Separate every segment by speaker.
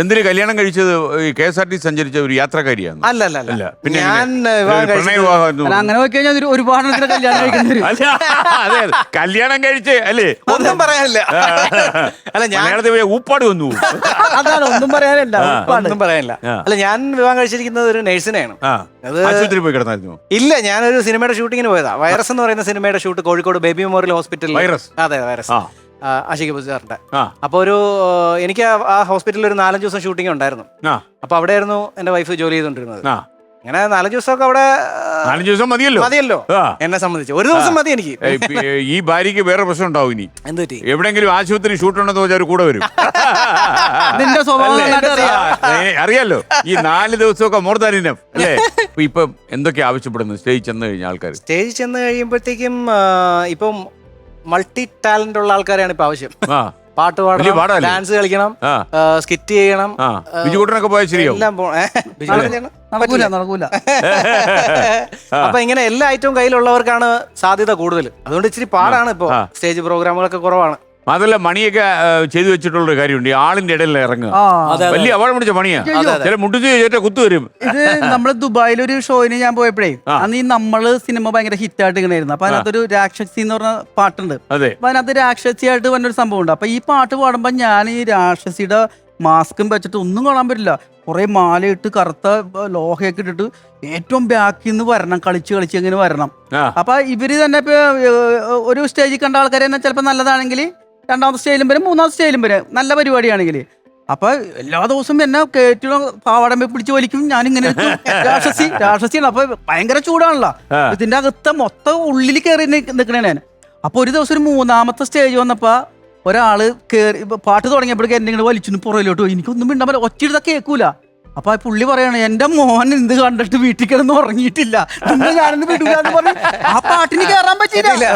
Speaker 1: എന്തിന് കല്യാണം കഴിച്ചത് KSRT സഞ്ചരിച്ച ഒരു യാത്രക്കാരിയാണ്?
Speaker 2: അല്ല.
Speaker 1: പിന്നെ
Speaker 2: ഞാൻ
Speaker 1: പ്രണയ വിവാഹം
Speaker 3: അങ്ങനെ നോക്കി കഴിഞ്ഞാൽ ഒരുപാട് കല്യാണം കഴിക്കുന്നവര്.
Speaker 1: അതെ കല്യാണം കഴിച്ച് അല്ലേ?
Speaker 2: ഒന്നും പറയാനില്ല. അല്ല ഞാൻ
Speaker 1: ഊപ്പാട് വന്നു.
Speaker 3: അതാണ് ഒന്നും പറയാനില്ല.
Speaker 2: ഒന്നും പറയാനില്ല. അല്ല ഞാൻ വിവാഹം കഴിച്ചിരിക്കുന്നത് ഒരു നഴ്സിനെയാണ്.
Speaker 1: ആശുപത്രി പോയി കിടന്നായിരുന്നു?
Speaker 2: ഇല്ല, ഞാനൊരു സിനിമയുടെ ഷൂട്ടിങ്ങിന് പോയതാ. വൈറസ് എന്ന് പറയുന്ന സിനിമയുടെ ഷൂട്ട് കോഴിക്കോട് ബേബി മെമ്മോറിയൽ ഹോസ്പിറ്റലിൽ.
Speaker 1: വൈറസ്?
Speaker 2: അതെ, വൈറസ്. ആഷിഖ് ബുസാറിന്റെ. അപ്പൊ എനിക്ക് ആ ഹോസ്പിറ്റലിൽ ഒരു 4-5 ദിവസം ഷൂട്ടിംഗ് ഉണ്ടായിരുന്നു. അപ്പൊ അവിടെയായിരുന്നു എന്റെ വൈഫ് ജോലി ചെയ്തോണ്ടിരുന്നത്. അങ്ങനെ 4 ദിവസമൊക്കെ അവിടെ
Speaker 1: 4 ദിവസം മതിയല്ലോ
Speaker 2: എന്നെ സംബന്ധിച്ച്. ഒരു ദിവസം മതി എനിക്ക്.
Speaker 1: ഈ ഭാര്യക്ക് വേറെ പ്രശ്നം ഉണ്ടാവും ഇനി.
Speaker 2: എന്ത് പറ്റി?
Speaker 1: എവിടെയെങ്കിലും ആശുപത്രി ഷൂട്ടുണ്ടെന്ന് വെച്ചാൽ കൂടെ വരും.
Speaker 3: നിന്റെ സ്വഭാവം
Speaker 1: അറിയാലോ. ഈ 4 ദിവസമൊക്കെ മോർ ദാൻ ഇനഫ് അല്ലേ? ഇപ്പൊ എന്തൊക്കെ ആവശ്യപ്പെടുന്നു സ്റ്റേജ് ചെന്ന് കഴിഞ്ഞ ആൾക്കാർ?
Speaker 2: സ്റ്റേജ് ചെന്ന് കഴിയുമ്പോഴത്തേക്കും ഇപ്പം മൾട്ടി ടാലന്റ് ഉള്ള ആൾക്കാരാണ് ഇപ്പൊ ആവശ്യം. പാട്ട് പാടണം, ഡാൻസ് കളിക്കണം, സ്കിറ്റ് ചെയ്യണം.
Speaker 1: ബിജുകൂട്ടനൊക്കെ പോയാൽ ശരിയോ?
Speaker 2: എല്ലാം
Speaker 3: നടക്കൂല.
Speaker 2: അപ്പൊ ഇങ്ങനെ എല്ലാ ഐറ്റവും കയ്യിലുള്ളവർക്കാണ് സാധ്യത കൂടുതൽ. അതുകൊണ്ട് ഇച്ചിരി പാടാണ് ഇപ്പൊ. സ്റ്റേജ് പ്രോഗ്രാമുകളൊക്കെ കുറവാണ്.
Speaker 1: അതല്ല, മണിയൊക്കെ ചെയ്തു വെച്ചിട്ടുള്ള കാര്യമുണ്ട്. ഈ ആളിന്റെ ഇടയിൽ ഇറങ്ങുക വലിയ അപകടം പിടിച്ച പണിയാ. ചില മുട്ടുചേറ്റ കുത്തു വരും.
Speaker 3: ഇത് നമ്മള് ദുബായിലൊരു ഷോയിന് ഞാൻ പോയപ്പോഴേ അന്ന് ഈ നമ്മള് സിനിമ ഭയങ്കര ഹിറ്റായിട്ട് ഇങ്ങനെയായിരുന്നു. അപ്പൊ അതിനകത്തൊരു രാക്ഷസി എന്ന് പറഞ്ഞ പാട്ടുണ്ട്. അപ്പൊ അതിനകത്ത് രാക്ഷസിയായിട്ട് വന്നൊരു സംഭവം ഉണ്ട്. അപ്പൊ ഈ പാട്ട് പാടുമ്പോ ഞാൻ ഈ രാക്ഷസിയുടെ മാസ്കും വെച്ചിട്ട് ഒന്നും കാണാൻ പറ്റില്ല. കുറെ മാലയിട്ട് കറുത്ത ലോഹയൊക്കെ ഇട്ടിട്ട് ഏറ്റവും ബാക്കിൽ നിന്ന് വരണം, കളിച്ച് ഇങ്ങനെ വരണം. അപ്പൊ ഇവര് തന്നെ ഇപ്പൊ ഒരു സ്റ്റേജിൽ കണ്ട ആൾക്കാർ തന്നെ ചിലപ്പോ നല്ലതാണെങ്കിൽ 2ാമത്തെ സ്റ്റേജിലും വരും, 3ാമത്തെ സ്റ്റേജിലും വരും, നല്ല പരിപാടിയാണെങ്കിൽ. അപ്പൊ എല്ലാ ദിവസവും എന്നെ കേട്ടിട പാവാടം പിടിച്ച് വലിക്കും. ഞാനിങ്ങനെ രാക്ഷസിയാണ്. അപ്പൊ ഭയങ്കര ചൂടാണല്ലോ. ഇതിന്റെ അകത്ത് മൊത്തം ഉള്ളിൽ കയറി നിൽക്കണേ ഞാൻ. അപ്പൊ ഒരു ദിവസം ഒരു 3ാമത്തെ സ്റ്റേജ് വന്നപ്പോ ഒരാള് കേറി പാട്ട് തുടങ്ങിയപ്പോഴേക്കും എന്നെ ഇങ്ങനെ വലിച്ചു പുറയിലോട്ട് പോയി. എനിക്കൊന്നും മിണ്ടാൻ പറ്റില്ല, ഒച്ചയിടുന്ന കേൾക്കൂല. അപ്പൊ പുള്ളി പറയാണ്, എന്റെ മോൻ എന്ത് കണ്ടിട്ട് വീട്ടിൽ കിടന്ന് ഉറങ്ങിയിട്ടില്ല, ഞാനൊന്ന് വിടുകയെന്ന് പറഞ്ഞു. ആ പാട്ടിന് കയറാൻ പറ്റില്ല.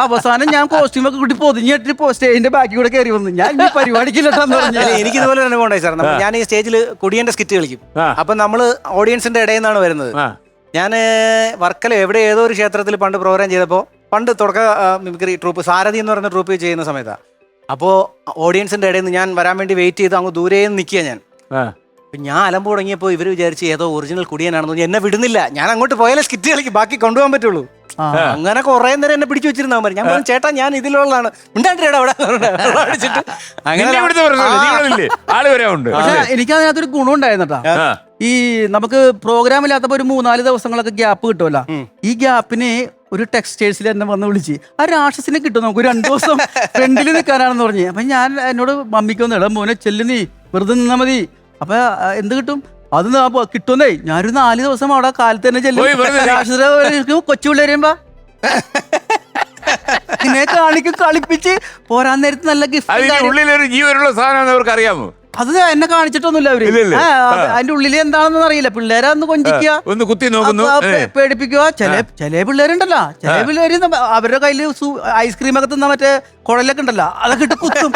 Speaker 3: അവസാനം ഞാൻ കോസ്റ്റ്യൂമൊക്കെ കൂട്ടി പൊതിഞ്ഞിട്ട് സ്റ്റേജിന്റെ ബാക്കി കൂടെ കയറി വന്നു. ഞാൻ ഈ പരിപാടിക്കില്ലെന്ന് പറഞ്ഞു.
Speaker 2: എനിക്ക് ഇതുപോലെ അനുഭവം ഉണ്ടായി സാർ. ഞാൻ ഈ സ്റ്റേജിൽ കുടിയന്റെ സ്കിറ്റ് കളിക്കും. അപ്പൊ നമ്മള് ഓഡിയൻസിന്റെ ഇടയിൽ നിന്നാണ് വരുന്നത്. ഞാൻ വർക്കല എവിടെ ഏതോ ഒരു ക്ഷേത്രത്തിൽ പണ്ട് പ്രോഗ്രാം ചെയ്തപ്പോൾ, പണ്ട് തുടക്ക മിമിക്രി ട്രൂപ്പ് സാരഥി എന്ന് പറയുന്ന ട്രൂപ്പ് ചെയ്യുന്ന സമയത്താണ്. അപ്പോൾ ഓഡിയൻസിന്റെ ഇടയിൽ നിന്ന് ഞാൻ വരാൻ വേണ്ടി വെയിറ്റ് ചെയ്ത് അങ്ങ് ദൂരെ നിൽക്കുക ഞാൻ. ഞാൻ അലമ്പ് തുടങ്ങിയപ്പോൾ ഇവർ വിചാരിച്ച് ഏതോ ഒറിജിനൽ കുടിയനാണെന്ന്. എന്നെ വിടുന്നില്ല. ഞാൻ അങ്ങോട്ട് പോയാലേ സ്കിറ്റ് കളിക്ക് ബാക്കി കൊണ്ടുപോകാൻ പറ്റുള്ളൂ. അങ്ങനെ കുറെ നേരം എന്നെ പിടിച്ചു വെച്ചിരുന്നാ മതി. ഞാൻ പറഞ്ഞു, ചേട്ടാ ഞാൻ ഇതിലുള്ളതാണ്, മിണ്ടാണ്ടിരടാ അവിടെ അടിച്ചിട്ട്.
Speaker 3: പക്ഷെ എനിക്ക് അതിനകത്തൊരു ഗുണം ഉണ്ടായിരുന്നട്ടാ. ഈ നമുക്ക് പ്രോഗ്രാം ഇല്ലാത്തപ്പോ ഒരു 3-4 ദിവസങ്ങളൊക്കെ ഗ്യാപ്പ് കിട്ടുമല്ലോ. ഈ ഗ്യാപ്പിന് ഒരു ടെക്സ്റ്റൈൽസിൽ എന്നെ വന്ന് വിളിച്ച് ആ രാക്ഷസിനെ കിട്ടും നമുക്ക് 2 ദിവസം ഫ്രണ്ടിൽ നിൽക്കാനാണെന്ന് പറഞ്ഞ്. അപ്പൊ ഞാൻ എന്നോട് മമ്മിക്ക് വന്ന്, ഇടാ മോനെ ചെല്ലു, നീ വെറുതെ നിന്നാ മതി. അപ്പൊ എന്ത് കിട്ടും? അത് കിട്ടുന്നേ. ഞാനൊരു 4 ദിവസം അവിടെ കാലത്ത് തന്നെ ചെല്ലും. കൊച്ചു പിള്ളേരുമ്പോ ഇതിനെ കാണിക്കും, കളിപ്പിച്ച് പോരാൻ നേരത്ത് നല്ല ഗിഫ്റ്റ്.
Speaker 1: ഉള്ളിലൊരു ജീവനുള്ള സാധനം അവർക്ക് അറിയാമോ?
Speaker 3: അത് എന്നെ കാണിച്ചിട്ടൊന്നുമില്ല അവര്. അതിന്റെ ഉള്ളിൽ എന്താണെന്ന് അറിയില്ല. പിള്ളേരെ ഒന്ന് കൊഞ്ചിക്കുക,
Speaker 1: ഒന്ന് കുത്തി നോക്കുന്നു,
Speaker 3: പേടിപ്പിക്കുക. ചില പിള്ളേരുണ്ടല്ലോ, ചില പിള്ളേര് അവരുടെ കയ്യില് ഐസ്ക്രീം ഒക്കെ തിന്നാ മറ്റേ കുഴലൊക്കെ ഉണ്ടല്ലോ, അതൊക്കെ ഇട്ട് കുത്തും.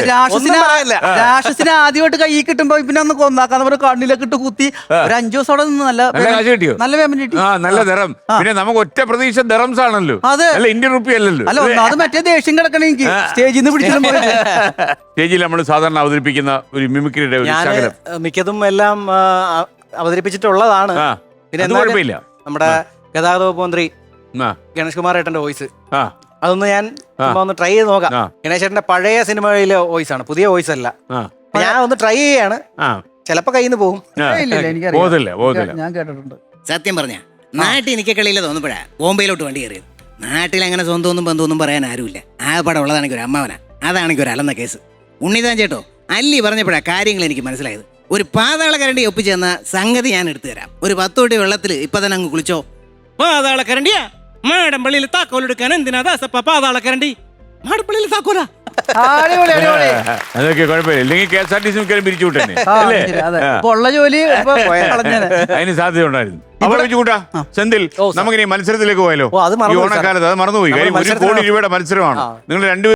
Speaker 3: രാക്ഷസിനെ ആദ്യമായിട്ട് കൈ കിട്ടുമ്പോ പിന്നെ ഒന്ന് കൊന്നാക്കാന്ന് പറഞ്ഞ കണ്ണിലൊക്കെ ഇട്ട് കുത്തി ഒരു 5 ദിവസം അവിടെ നിന്ന് നല്ല പേയ്മെന്റ് കിട്ടി.
Speaker 1: നല്ല ദറം. പിന്നെ നമുക്ക് ഒറ്റ പ്രതീക്ഷ ദറംസ് ആണല്ലോ, ഇന്ത്യൻ റുപ്പി അല്ലല്ലോ.
Speaker 3: അല്ല, ഒന്നാമത് മറ്റേ ദേഷ്യം കിടക്കണേ എനിക്ക് സ്റ്റേജിൽ നിന്ന് പിടിച്ചിട്ട്.
Speaker 1: സ്റ്റേജിൽ നമ്മൾ സാധാരണ അവതരിപ്പിക്കുന്ന ഒരു മിമിക്രിയുടെ
Speaker 2: മിക്കതും എല്ലാം അവതരിപ്പിച്ചിട്ടുള്ളതാണ്. പിന്നെ കുഴപ്പമില്ല. നമ്മുടെ ഗതാഗത വകുപ്പ് മന്ത്രി ഗണേഷ് കുമാർ ഏട്ടന്റെ വോയിസ്, അതൊന്ന് ഞാൻ ഒന്ന് ട്രൈ ചെയ്ത് നോക്കാം. ഗണേശ് ചേട്ടന്റെ പഴയ സിനിമയിലെ വോയിസ് ആണ്, പുതിയ വോയിസ് അല്ല. ഞാൻ ഒന്ന് ട്രൈ ചെയ്യാണ്. ചിലപ്പോ കയ്യിൽ നിന്ന് പോകും.
Speaker 3: ഞാൻ കേട്ടിട്ടുണ്ട്.
Speaker 4: സത്യം പറഞ്ഞ നാട്ടിൽ എനിക്ക് കളിയില്ല തോന്നുമ്പോഴാ ബോംബെയിലോട്ട് വണ്ടി കയറിയത്. നാട്ടിൽ അങ്ങനെ സ്വന്തമൊന്നും ബന്ധമൊന്നും പറയാൻ ആരുമില്ല. ആ പടം ഉള്ളതാണെങ്കിൽ ഒരു അമ്മാവനാ, അതാണെങ്കിൽ ഒരു അലന്ന കേസ്. ഉണ്ണിതാൻ ചേട്ടോ അല്ലി പറഞ്ഞപ്പോഴാ കാര്യങ്ങൾ എനിക്ക് മനസ്സിലായത്. ഒരു പാതാള കരണ്ടി ഒപ്പിച്ചു തന്ന സംഗതി ഞാൻ എടുത്തു തരാം. ഒരു 10 തൊട്ടി വെള്ളത്തിൽ ഇപ്പൊ തന്നെ അങ്ങ് കുളിച്ചോ. പാതാള കരണ്ടിയാ മാടമ്പള്ളിയിൽ താക്കോലെടുക്കാൻ എന്തിനാ ദാസപ്പ പാതാള കരണ്ടി? മാടമ്പള്ളിയിൽ താക്കോലാ.
Speaker 1: അതൊക്കെ കുഴപ്പമില്ല. ഇല്ലെങ്കിൽ KSRTC മിക്കലും പിരിച്ചു വിട്ടേ
Speaker 3: ഉള്ള ജോലി
Speaker 1: അതിന് സാധ്യത ഉണ്ടായിരുന്നു. അവിടെ വെച്ച് കൂട്ടാ സെന്തിൽ, നമുക്കിനി മത്സരത്തിലേക്ക് പോയാലോ? ഈ ഓണക്കാലത്ത് അത് മറന്നുപോയി. കാര്യം 1 കോടി രൂപയുടെ മത്സരമാണ്. നിങ്ങൾ 2